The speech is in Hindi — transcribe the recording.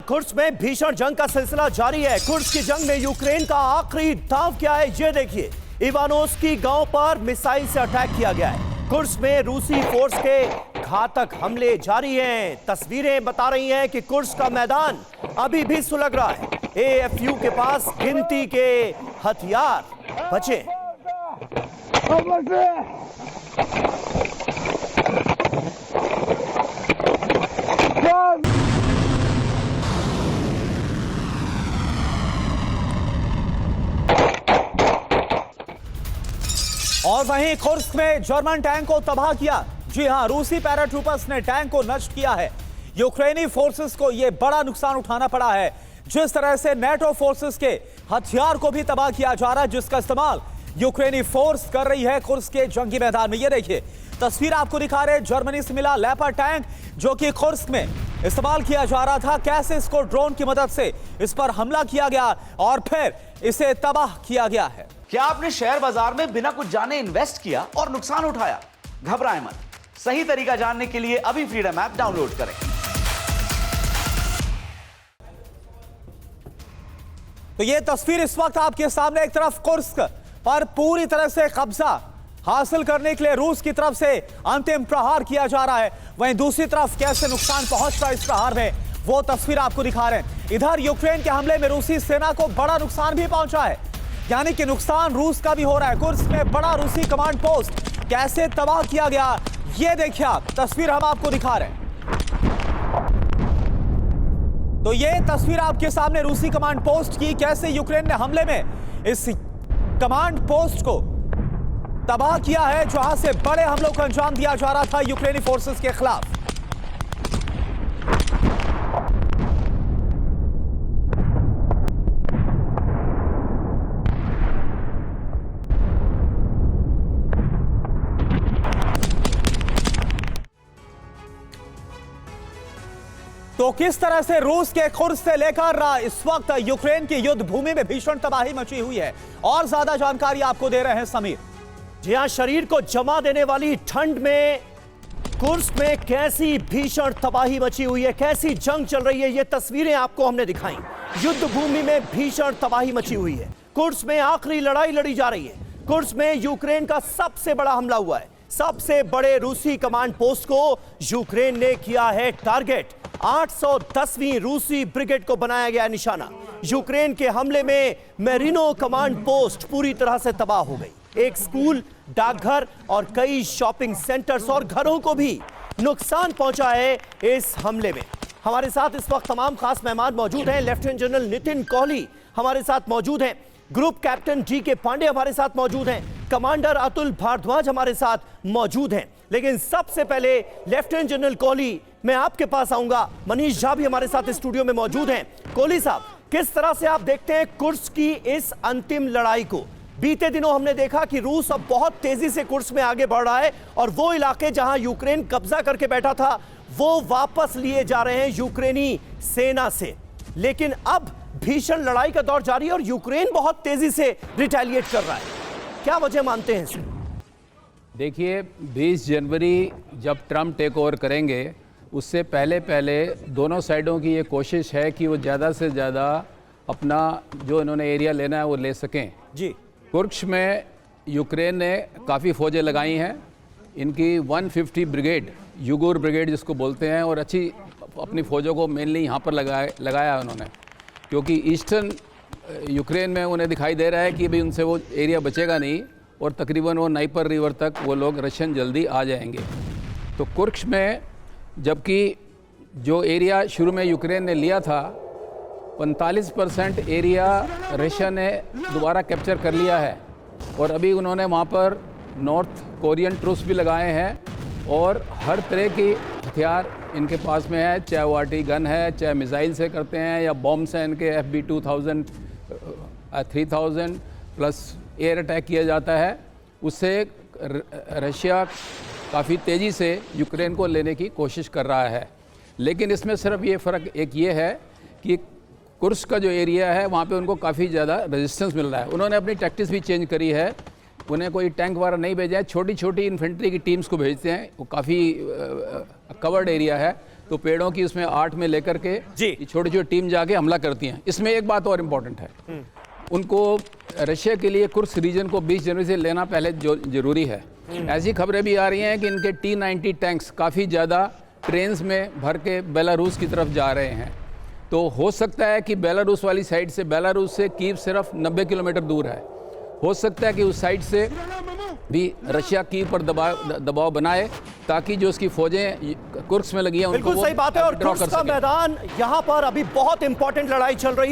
कुर्स्क में भीषण जंग का सिलसिला जारी है। कुर्स्क की जंग में यूक्रेन का आखिरी दांव क्या है, ये देखिए। इवानोव्स्की गांव पर मिसाइल से अटैक किया गया है। कुर्स्क में रूसी फोर्स के घातक हमले जारी हैं। तस्वीरें बता रही हैं कि कुर्स्क का मैदान अभी भी सुलग रहा है। एएफयू के पास गिनती के हथियार बचे। और वहीं कुर्स्क में जर्मन टैंक को तबाह किया। जी हां, रूसी पैराट्रूपर्स ने टैंक को नष्ट किया है। यूक्रेनी फोर्सेस को यह बड़ा नुकसान उठाना पड़ा है। जिस तरह से नेटो फोर्सेस के हथियार को भी तबाह किया जा रहा है, जिसका इस्तेमाल यूक्रेनी फोर्स कर रही है कुर्स्क के जंगी मैदान में। ये देखिए तस्वीर आपको दिखा रहे हैं, जर्मनी से मिला लेपर्ड टैंक जो कि कुर्स्क में इस्तेमाल किया जा रहा था। कैसे इसको ड्रोन की मदद से इस पर हमला किया गया और फिर इसे तबाह किया गया है। क्या आपने शेयर बाजार में बिना कुछ जाने इन्वेस्ट किया और नुकसान उठाया? घबराएं मत, सही तरीका जानने के लिए अभी फ्रीडम ऐप डाउनलोड करें। तो ये तस्वीर इस वक्त आपके सामने, एक तरफ कुर्स्क पर पूरी तरह से कब्जा हासिल करने के लिए रूस की तरफ से अंतिम प्रहार किया जा रहा है, वहीं दूसरी तरफ कैसे नुकसान पहुंच रहा है इस प्रहार में, वो तस्वीर आपको दिखा रहे हैं। इधर यूक्रेन के हमले में रूसी सेना को बड़ा नुकसान भी पहुंचा है, यानी कि नुकसान रूस का भी हो रहा है। कुर्स्क में बड़ा रूसी कमांड पोस्ट कैसे तबाह किया गया, ये देखिए आप, तस्वीर हम आपको दिखा रहे हैं। तो ये तस्वीर आपके सामने रूसी कमांड पोस्ट की, कैसे यूक्रेन ने हमले में इस कमांड पोस्ट को तबाह किया है, जहां से बड़े हमलों को अंजाम दिया जा रहा था यूक्रेनी फोर्सेस के खिलाफ। तो किस तरह से रूस के कुर्स्क से लेकर इस वक्त यूक्रेन की युद्ध भूमि में भीषण तबाही मची हुई है, और ज्यादा जानकारी आपको दे रहे हैं समीर। जी हां, शरीर को जमा देने वाली ठंड में कुर्स्क में कैसी भीषण तबाही मची हुई है, कैसी जंग चल रही है, ये तस्वीरें आपको हमने दिखाई। युद्ध भूमि में भीषण तबाही मची हुई है। कुर्स्क में आखिरी लड़ाई लड़ी जा रही है। कुर्स्क में यूक्रेन का सबसे बड़ा हमला हुआ है। सबसे बड़े रूसी कमांड पोस्ट को यूक्रेन ने किया है टारगेट। 810वीं रूसी ब्रिगेड को बनाया गया निशाना। यूक्रेन के हमले में मेरिनो कमांड पोस्ट पूरी तरह से तबाह हो गई। एक स्कूल, डाकघर और कई शॉपिंग सेंटर्स और घरों को भी नुकसान पहुंचा है इस हमले में। हमारे साथ इस वक्त तमाम खास मेहमान मौजूद हैं। लेफ्टिनेंट जनरल नितिन कोहली हमारे साथ मौजूद हैं, ग्रुप कैप्टन जी.के. पांडे हमारे साथ मौजूद हैं, कमांडर अतुल भारद्वाज हमारे साथ मौजूद हैं। लेकिन सबसे पहले लेफ्टिनेंट जनरल कोहली, मैं आपके पास आऊंगा। मनीष झा भी हमारे साथ स्टूडियो में मौजूद हैं। कोहली साहब, किस तरह से आप देखते हैं कुर्स्क की इस अंतिम लड़ाई को? बीते दिनों हमने देखा कि रूस अब बहुत तेजी से कुर्स्क में आगे बढ़ रहा है और वो इलाके जहां यूक्रेन कब्जा करके बैठा था वो वापस लिए जा रहे हैं यूक्रेनी सेना से। लेकिन अब भीषण लड़ाई का दौर जारी है और यूक्रेन बहुत तेजी से रिटेलिएट कर रहा है। क्या वजह मानते हैं इसमें? देखिए, 20 जनवरी जब ट्रम्प टेक ओवर करेंगे, उससे पहले दोनों साइडों की ये कोशिश है कि वो ज़्यादा से ज़्यादा अपना जो इन्होंने एरिया लेना है वो ले सकें। जी, कुर्स्क में यूक्रेन ने काफ़ी फ़ौजें लगाई हैं। इनकी 150 ब्रिगेड, युगुर ब्रिगेड जिसको बोलते हैं, और अच्छी अपनी फ़ौजों को मेनली यहाँ पर लगाया है उन्होंने, क्योंकि ईस्टर्न यूक्रेन में उन्हें दिखाई दे रहा है कि भाई उनसे वो एरिया बचेगा नहीं और तकरीबन वो नाइपर रिवर तक वो लोग रशियन जल्दी आ जाएंगे। तो कुर्स्क में जबकि जो एरिया शुरू में यूक्रेन ने लिया था, 45% एरिया रशिया ने दोबारा कैप्चर कर लिया है, और अभी उन्होंने वहाँ पर नॉर्थ कोरियन ट्रूप्स भी लगाए हैं और हर तरह की हथियार इनके पास में है, चाहे वो आर्टी गन है, चाहे मिसाइल से करते हैं या बॉम्ब्स हैं इनके FB-2000 3000 प्लस एयर अटैक किया जाता है। उससे रशिया काफ़ी तेज़ी से यूक्रेन को लेने की कोशिश कर रहा है। लेकिन इसमें सिर्फ ये फ़र्क एक ये है कि कुर्स्क का जो एरिया है वहाँ पे उनको काफ़ी ज़्यादा रेजिस्टेंस मिल रहा है। उन्होंने अपनी टैक्टिक्स भी चेंज करी है। उन्हें कोई टैंक वगैरह नहीं भेजा है, छोटी छोटी इन्फेंट्री की टीम्स को भेजते हैं। वो काफ़ी कवर्ड एरिया है, तो पेड़ों की उसमें 8 में लेकर के जी। छोटी छोटी टीम जाके हमला करती हैं। इसमें एक बात और इम्पोर्टेंट है, उनको रशिया के लिए कुर्स्क रीजन को 20 जनवरी से लेना पहले जो जरूरी है। ऐसी खबरें भी आ रही हैं कि इनके T-90 टैंक्स काफ़ी ज़्यादा ट्रेन्स में भर के बेलारूस की तरफ जा रहे हैं। तो हो सकता है कि बेलारूस वाली साइड से, बेलारूस से कीव सिर्फ 90 किलोमीटर दूर है, हो सकता है कि उस साइड से भी रशिया कीव पर दबाव बनाए ताकि जो उसकी फौजें कुर्स्क में लगी हैं उनको बिल्कुल सही बात है। और ड्रॉ कर कुर्स्क का सकें। मैदान, यहां पर अभी बहुत इंपॉर्टेंट लड़ाई चल रही है।